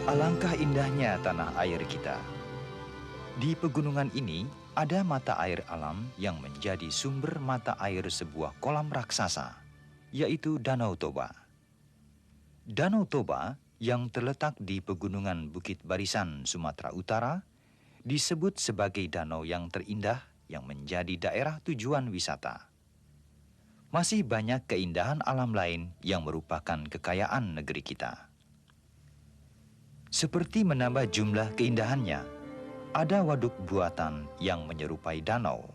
Alangkah indahnya tanah air kita. Di pegunungan ini ada mata air alam yang menjadi sumber mata air sebuah kolam raksasa, yaitu Danau Toba. Danau Toba yang terletak di pegunungan Bukit Barisan, Sumatera Utara, disebut sebagai danau yang terindah yang menjadi daerah tujuan wisata. Masih banyak keindahan alam lain yang merupakan kekayaan negeri kita. Seperti menambah jumlah keindahannya, ada waduk buatan yang menyerupai danau.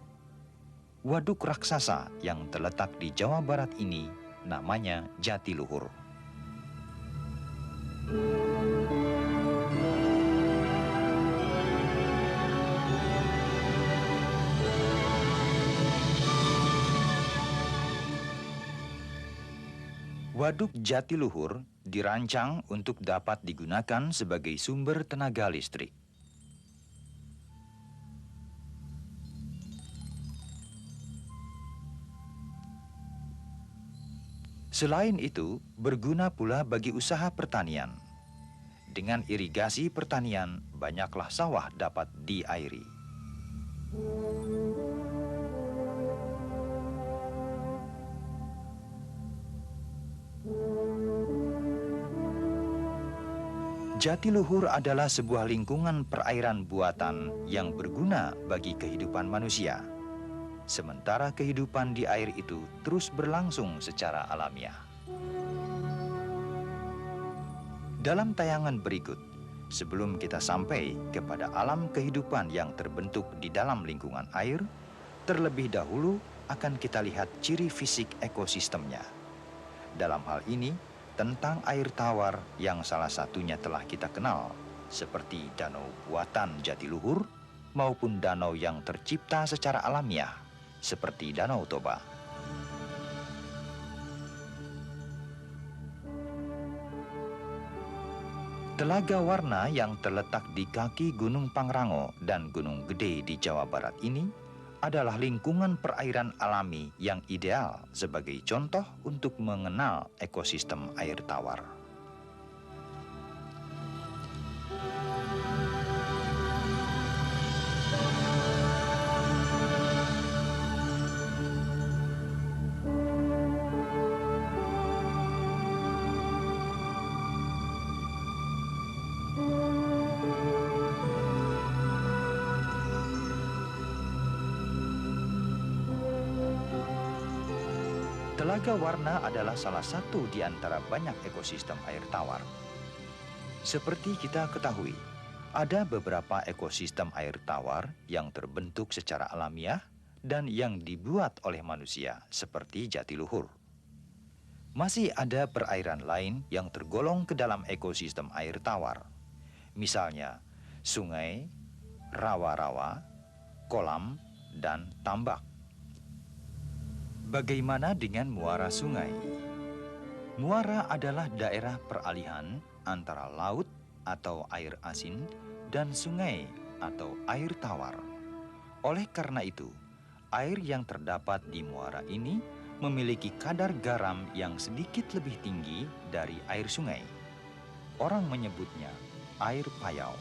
Waduk raksasa yang terletak di Jawa Barat ini namanya Jatiluhur. Waduk Jatiluhur dirancang untuk dapat digunakan sebagai sumber tenaga listrik. Selain itu, berguna pula bagi usaha pertanian. Dengan irigasi pertanian, banyaklah sawah dapat diairi. Jatiluhur adalah sebuah lingkungan perairan buatan yang berguna bagi kehidupan manusia. Sementara kehidupan di air itu terus berlangsung secara alamiah. Dalam tayangan berikut, sebelum kita sampai kepada alam kehidupan yang terbentuk di dalam lingkungan air, terlebih dahulu akan kita lihat ciri fisik ekosistemnya. Dalam hal ini, tentang air tawar yang salah satunya telah kita kenal, seperti danau buatan Jatiluhur maupun danau yang tercipta secara alamiah, seperti Danau Toba. Telaga Warna yang terletak di kaki Gunung Pangrango dan Gunung Gede di Jawa Barat ini adalah lingkungan perairan alami yang ideal sebagai contoh untuk mengenal ekosistem air tawar. Telaga Warna adalah salah satu di antara banyak ekosistem air tawar. Seperti kita ketahui, ada beberapa ekosistem air tawar yang terbentuk secara alamiah dan yang dibuat oleh manusia, seperti Jatiluhur. Masih ada perairan lain yang tergolong ke dalam ekosistem air tawar. Misalnya, sungai, rawa-rawa, kolam, dan tambak. Bagaimana dengan muara sungai? Muara adalah daerah peralihan antara laut atau air asin dan sungai atau air tawar. Oleh karena itu, air yang terdapat di muara ini memiliki kadar garam yang sedikit lebih tinggi dari air sungai. Orang menyebutnya air payau.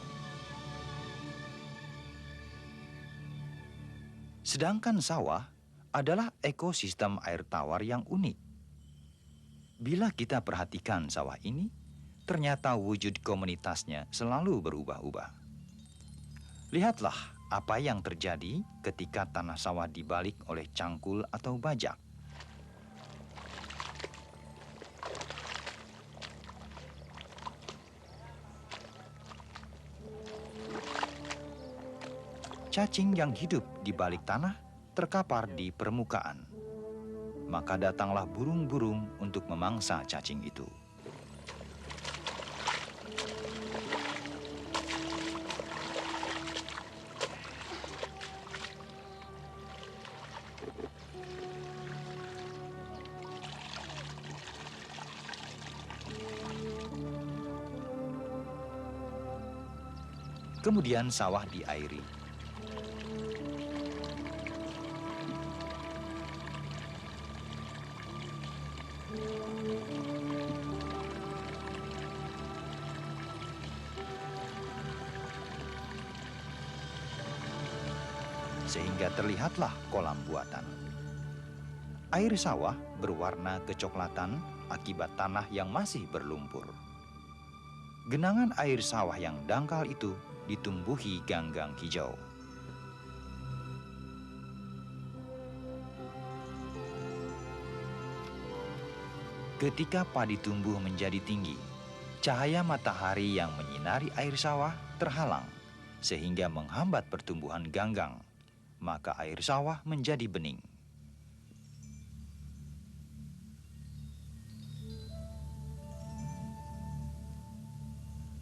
Sedangkan sawah adalah ekosistem air tawar yang unik. Bila kita perhatikan sawah ini, ternyata wujud komunitasnya selalu berubah-ubah. Lihatlah apa yang terjadi ketika tanah sawah dibalik oleh cangkul atau bajak. Cacing yang hidup di balik tanah terkapar di permukaan. Maka datanglah burung-burung untuk memangsa cacing itu. Kemudian sawah diairi. sehingga terlihatlah kolam buatan. Air sawah berwarna kecoklatan akibat tanah yang masih berlumpur. Genangan air sawah yang dangkal itu ditumbuhi ganggang hijau. Ketika padi tumbuh menjadi tinggi, cahaya matahari yang menyinari air sawah terhalang, sehingga menghambat pertumbuhan ganggang, maka air sawah menjadi bening.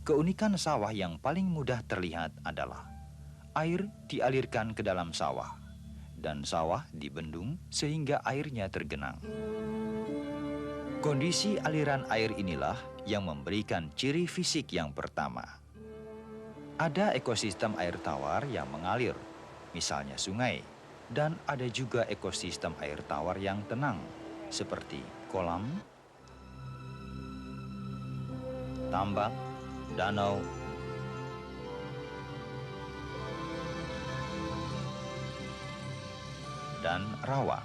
Keunikan sawah yang paling mudah terlihat adalah air dialirkan ke dalam sawah, dan sawah dibendung sehingga airnya tergenang. Kondisi aliran air inilah yang memberikan ciri fisik yang pertama. Ada ekosistem air tawar yang mengalir, misalnya sungai, dan ada juga ekosistem air tawar yang tenang, seperti kolam, tambak, danau, dan rawa.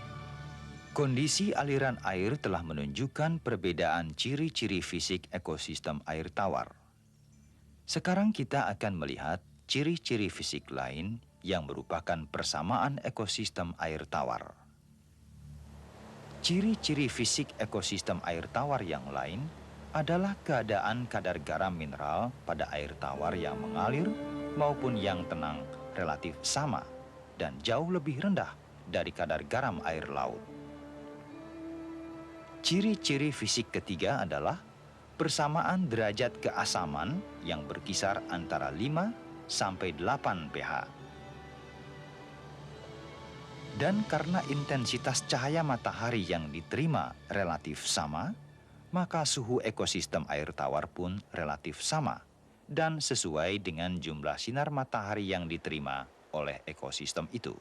Kondisi aliran air telah menunjukkan perbedaan ciri-ciri fisik ekosistem air tawar. Sekarang kita akan melihat ciri-ciri fisik lain yang merupakan persamaan ekosistem air tawar. Ciri-ciri fisik ekosistem air tawar yang lain adalah keadaan kadar garam mineral pada air tawar yang mengalir maupun yang tenang relatif sama dan jauh lebih rendah dari kadar garam air laut. Ciri-ciri fisik ketiga adalah persamaan derajat keasaman yang berkisar antara 5 sampai 8 pH. Dan karena intensitas cahaya matahari yang diterima relatif sama, maka suhu ekosistem air tawar pun relatif sama dan sesuai dengan jumlah sinar matahari yang diterima oleh ekosistem itu.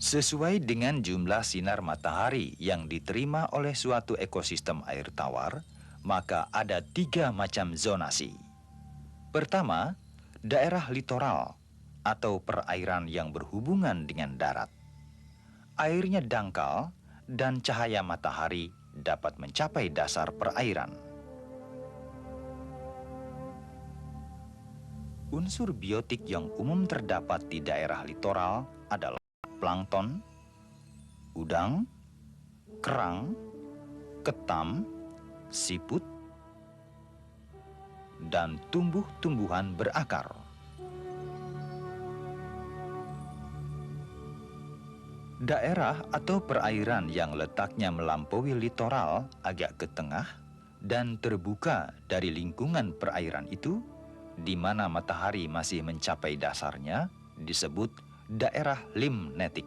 Sesuai dengan jumlah sinar matahari yang diterima oleh suatu ekosistem air tawar, maka ada 3 macam zonasi. Pertama, daerah litoral atau perairan yang berhubungan dengan darat. Airnya dangkal dan cahaya matahari dapat mencapai dasar perairan. Unsur biotik yang umum terdapat di daerah litoral adalah plankton, udang, kerang, ketam, siput, dan tumbuh-tumbuhan berakar. Daerah atau perairan yang letaknya melampaui litoral agak ke tengah dan terbuka dari lingkungan perairan itu, di mana matahari masih mencapai dasarnya, disebut daerah limnetik.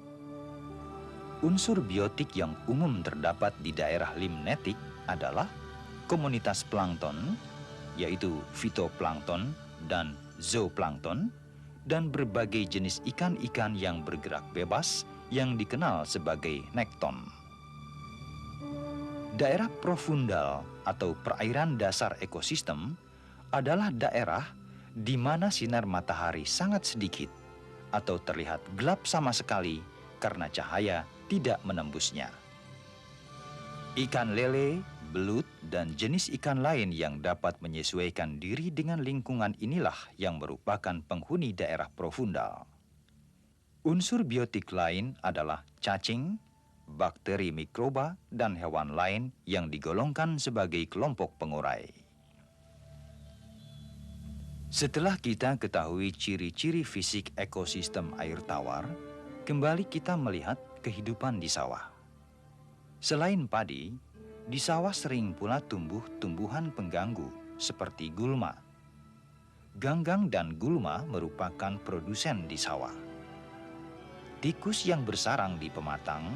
Unsur biotik yang umum terdapat di daerah limnetik adalah komunitas plankton, yaitu fitoplankton dan zooplankton, dan berbagai jenis ikan-ikan yang bergerak bebas yang dikenal sebagai nekton. Daerah profundal atau perairan dasar ekosistem adalah daerah di mana sinar matahari sangat sedikit atau terlihat gelap sama sekali karena cahaya tidak menembusnya. Ikan lele, belut, dan jenis ikan lain yang dapat menyesuaikan diri dengan lingkungan inilah yang merupakan penghuni daerah profundal. Unsur biotik lain adalah cacing, bakteri mikroba, dan hewan lain yang digolongkan sebagai kelompok pengurai. Setelah kita ketahui ciri-ciri fisik ekosistem air tawar, kembali kita melihat kehidupan di sawah. Selain padi, di sawah sering pula tumbuh tumbuhan pengganggu seperti gulma. Ganggang dan gulma merupakan produsen di sawah. Tikus yang bersarang di pematang,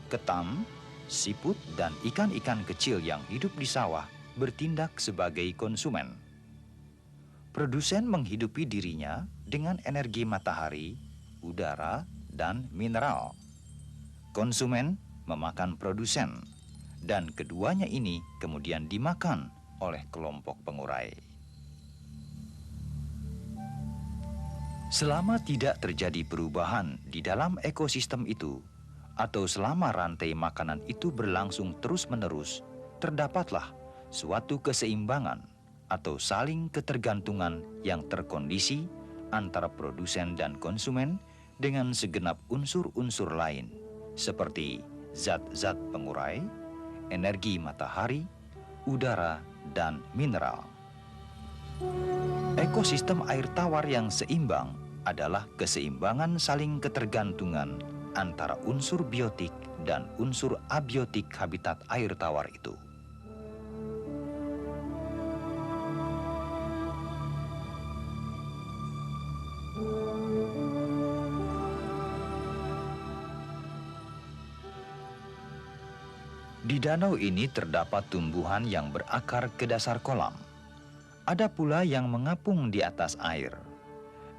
ketam, siput, dan ikan-ikan kecil yang hidup di sawah bertindak sebagai konsumen. Produsen menghidupi dirinya dengan energi matahari, udara, dan mineral. Konsumen memakan produsen, dan keduanya ini kemudian dimakan oleh kelompok pengurai. Selama tidak terjadi perubahan di dalam ekosistem itu, atau selama rantai makanan itu berlangsung terus-menerus, terdapatlah suatu keseimbangan atau saling ketergantungan yang terkondisi antara produsen dan konsumen dengan segenap unsur-unsur lain, seperti zat-zat pengurai, energi matahari, udara, dan mineral. Ekosistem air tawar yang seimbang adalah keseimbangan saling ketergantungan antara unsur biotik dan unsur abiotik habitat air tawar itu. Di danau ini terdapat tumbuhan yang berakar ke dasar kolam. Ada pula yang mengapung di atas air.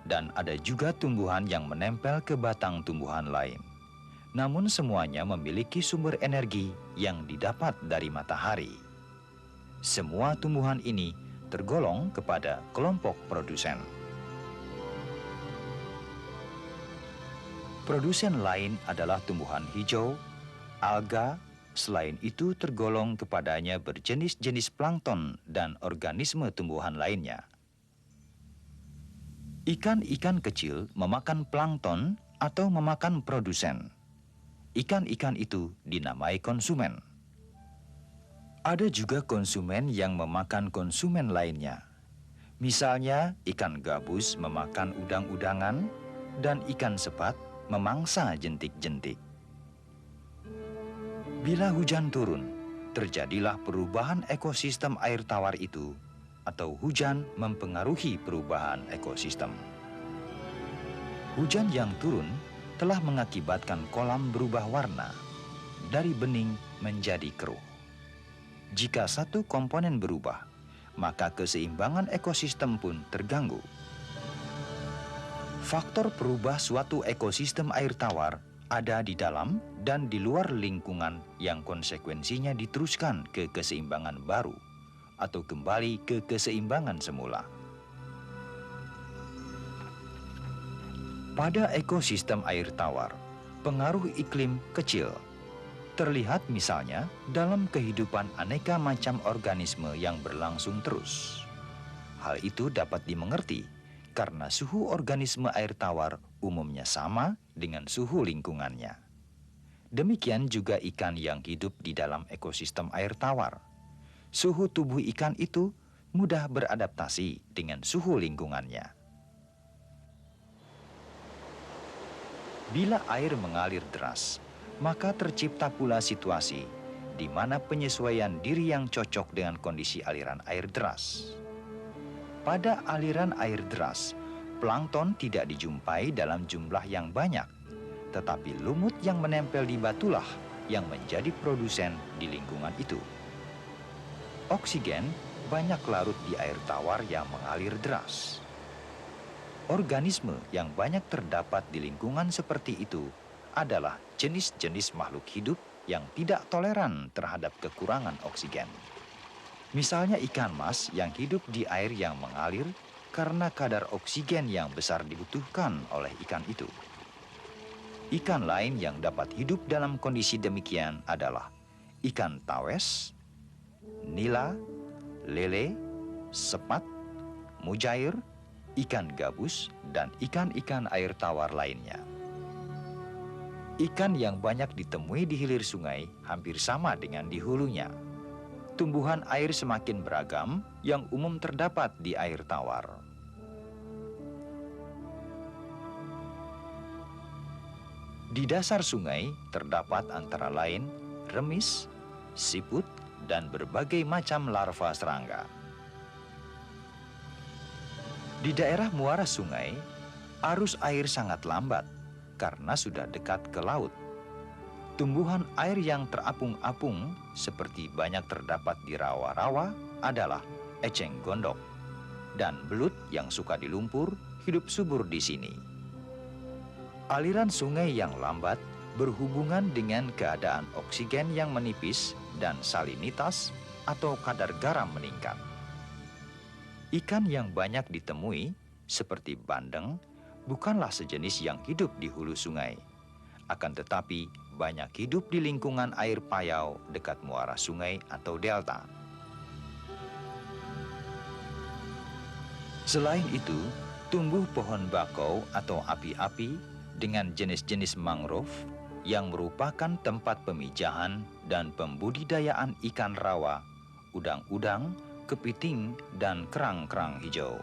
Dan ada juga tumbuhan yang menempel ke batang tumbuhan lain. Namun semuanya memiliki sumber energi yang didapat dari matahari. Semua tumbuhan ini tergolong kepada kelompok produsen. Produsen lain adalah tumbuhan hijau, alga. Selain itu tergolong kepadanya berjenis-jenis plankton dan organisme tumbuhan lainnya. Ikan-ikan kecil memakan plankton atau memakan produsen. Ikan-ikan itu dinamai konsumen. Ada juga konsumen yang memakan konsumen lainnya. Misalnya ikan gabus memakan udang-udangan dan ikan sepat memangsa jentik-jentik. Bila hujan turun, terjadilah perubahan ekosistem air tawar itu, atau hujan mempengaruhi perubahan ekosistem. Hujan yang turun telah mengakibatkan kolam berubah warna, dari bening menjadi keruh. Jika satu komponen berubah, maka keseimbangan ekosistem pun terganggu. Faktor perubah suatu ekosistem air tawar ada di dalam dan di luar lingkungan yang konsekuensinya diteruskan ke keseimbangan baru atau kembali ke keseimbangan semula. Pada ekosistem air tawar, pengaruh iklim kecil. Terlihat misalnya dalam kehidupan aneka macam organisme yang berlangsung terus. Hal itu dapat dimengerti karena suhu organisme air tawar umumnya sama dengan suhu lingkungannya. Demikian juga ikan yang hidup di dalam ekosistem air tawar. Suhu tubuh ikan itu mudah beradaptasi dengan suhu lingkungannya. Bila air mengalir deras, maka tercipta pula situasi di mana penyesuaian diri yang cocok dengan kondisi aliran air deras. Pada aliran air deras, plankton tidak dijumpai dalam jumlah yang banyak, tetapi lumut yang menempel di batulah yang menjadi produsen di lingkungan itu. Oksigen banyak larut di air tawar yang mengalir deras. Organisme yang banyak terdapat di lingkungan seperti itu adalah jenis-jenis makhluk hidup yang tidak toleran terhadap kekurangan oksigen. Misalnya ikan mas yang hidup di air yang mengalir karena kadar oksigen yang besar dibutuhkan oleh ikan itu. Ikan lain yang dapat hidup dalam kondisi demikian adalah ikan tawes, nila, lele, sepat, mujair, ikan gabus, dan ikan-ikan air tawar lainnya. Ikan yang banyak ditemui di hilir sungai hampir sama dengan di hulunya. Tumbuhan air semakin beragam yang umum terdapat di air tawar. Di dasar sungai terdapat antara lain remis, siput, dan berbagai macam larva serangga. Di daerah muara sungai, arus air sangat lambat karena sudah dekat ke laut. Tumbuhan air yang terapung-apung seperti banyak terdapat di rawa-rawa adalah eceng gondok, dan belut yang suka di lumpur hidup subur di sini. Aliran sungai yang lambat berhubungan dengan keadaan oksigen yang menipis dan salinitas atau kadar garam meningkat. Ikan yang banyak ditemui seperti bandeng bukanlah sejenis yang hidup di hulu sungai. Akan tetapi, banyak hidup di lingkungan air payau dekat muara sungai atau delta. Selain itu, tumbuh pohon bakau atau api-api dengan jenis-jenis mangrove yang merupakan tempat pemijahan dan pembudidayaan ikan rawa, udang-udang, kepiting, dan kerang-kerang hijau.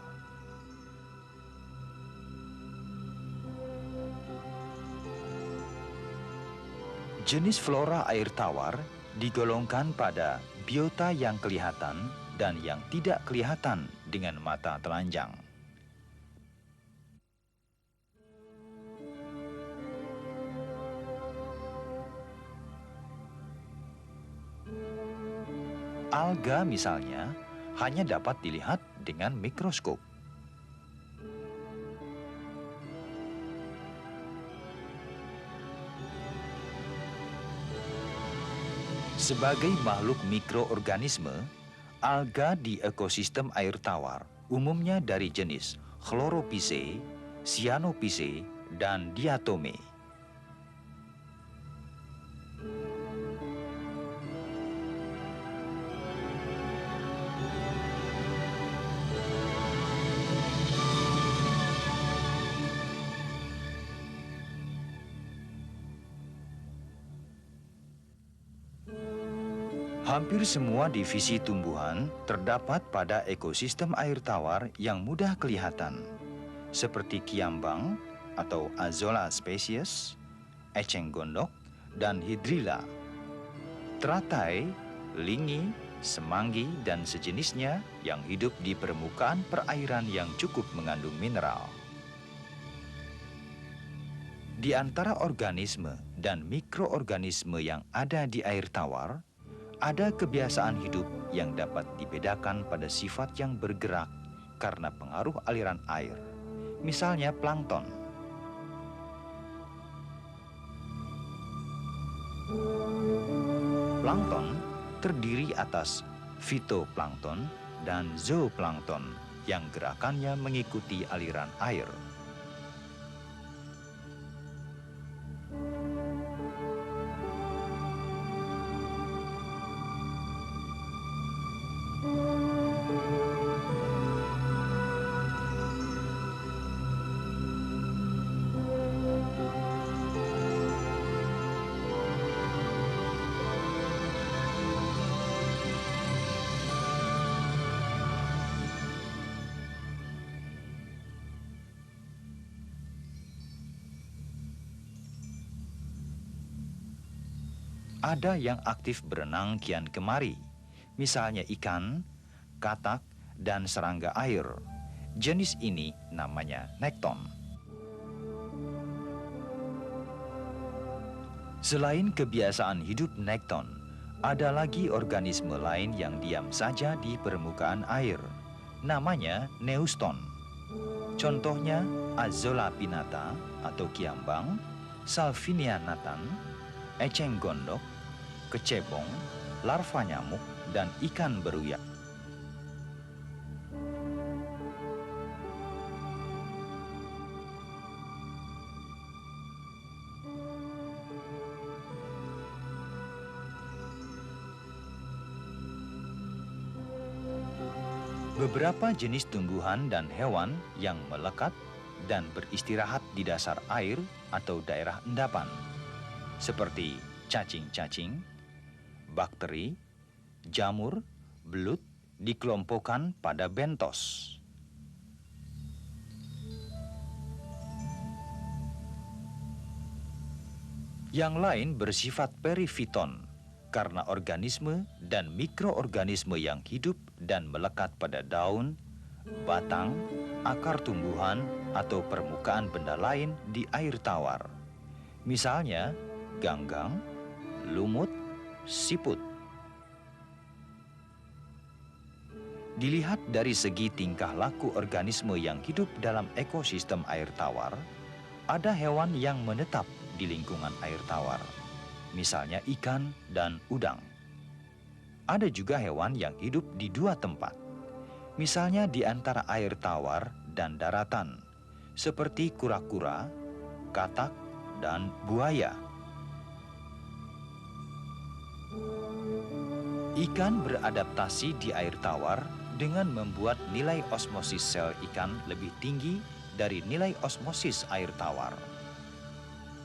Jenis flora air tawar digolongkan pada biota yang kelihatan dan yang tidak kelihatan dengan mata telanjang. Alga misalnya hanya dapat dilihat dengan mikroskop. Sebagai makhluk mikroorganisme, alga di ekosistem air tawar umumnya dari jenis Chlorophyceae, Cyanophyceae, dan Diatome. Hampir semua divisi tumbuhan terdapat pada ekosistem air tawar yang mudah kelihatan, seperti kiambang atau Azolla species, eceng gondok, dan hidrilla. Teratai, lingi, semanggi, dan sejenisnya yang hidup di permukaan perairan yang cukup mengandung mineral. Di antara organisme dan mikroorganisme yang ada di air tawar, ada kebiasaan hidup yang dapat dibedakan pada sifat yang bergerak karena pengaruh aliran air, misalnya plankton. Plankton terdiri atas fitoplankton dan zooplankton yang gerakannya mengikuti aliran air. Ada yang aktif berenang kian kemari, misalnya ikan, katak, dan serangga air. Jenis ini namanya nekton. Selain kebiasaan hidup nekton, ada lagi organisme lain yang diam saja di permukaan air. Namanya neuston. Contohnya Azolla pinnata atau kiambang, Salvinia nathan, eceng gondok, kecebong, larva nyamuk, dan ikan beruyak. Beberapa jenis tumbuhan dan hewan yang melekat dan beristirahat di dasar air atau daerah endapan, seperti cacing-cacing, bakteri, jamur, belut dikelompokkan pada bentos. Yang lain bersifat perifiton karena organisme dan mikroorganisme yang hidup dan melekat pada daun, batang, akar tumbuhan, atau permukaan benda lain di air tawar. Misalnya, ganggang, lumut, siput. Dilihat dari segi tingkah laku organisme yang hidup dalam ekosistem air tawar, ada hewan yang menetap di lingkungan air tawar, misalnya ikan dan udang. Ada juga hewan yang hidup di dua tempat, misalnya di antara air tawar dan daratan, seperti kura-kura, katak, dan buaya. Ikan beradaptasi di air tawar dengan membuat nilai osmosis sel ikan lebih tinggi dari nilai osmosis air tawar.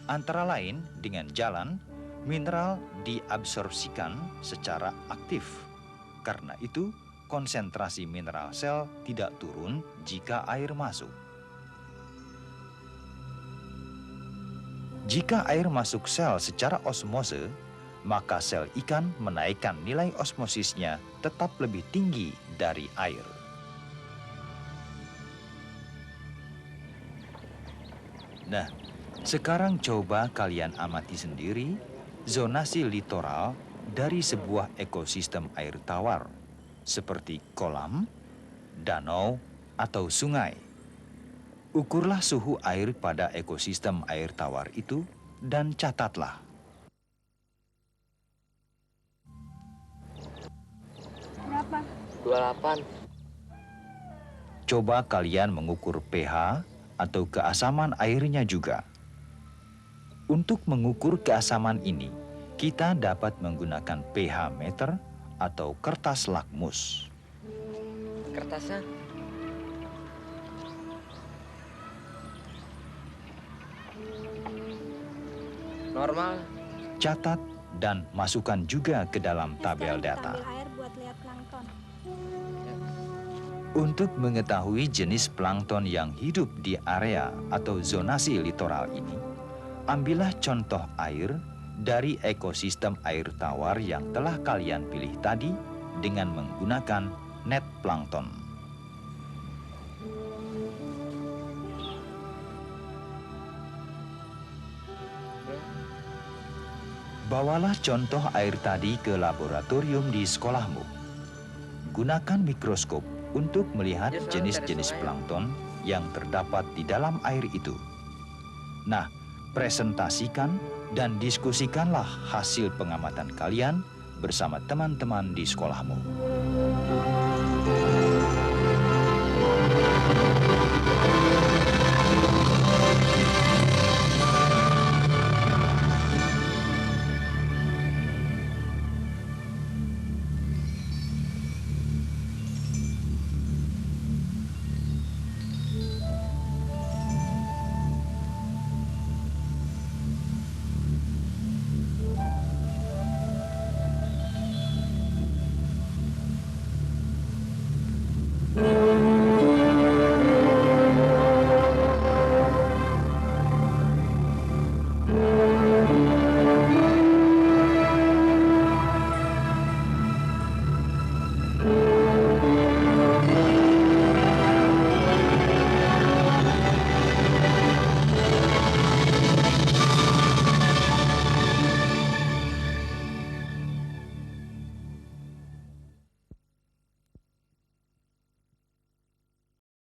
Antara lain dengan jalan, mineral diabsorpsikan secara aktif. Karena itu, konsentrasi mineral sel tidak turun jika air masuk. Jika air masuk sel secara osmose, maka sel ikan menaikkan nilai osmosisnya tetap lebih tinggi dari air. Nah, sekarang coba kalian amati sendiri zonasi litoral dari sebuah ekosistem air tawar, seperti kolam, danau, atau sungai. Ukurlah suhu air pada ekosistem air tawar itu dan catatlah. Berapa? 28. Coba kalian mengukur pH atau keasaman airnya juga. Untuk mengukur keasaman ini, kita dapat menggunakan pH meter atau kertas lakmus. Kertasnya? Normal. Catat dan masukkan juga ke dalam tabel Sekarang kita data. ambil air buat lihat plankton. Untuk mengetahui jenis plankton yang hidup di area atau zonasi litoral ini, ambillah contoh air dari ekosistem air tawar yang telah kalian pilih tadi dengan menggunakan net plankton. Bawalah contoh air tadi ke laboratorium di sekolahmu. Gunakan mikroskop untuk melihat jenis-jenis plankton yang terdapat di dalam air itu. Nah, presentasikan dan diskusikanlah hasil pengamatan kalian bersama teman-teman di sekolahmu.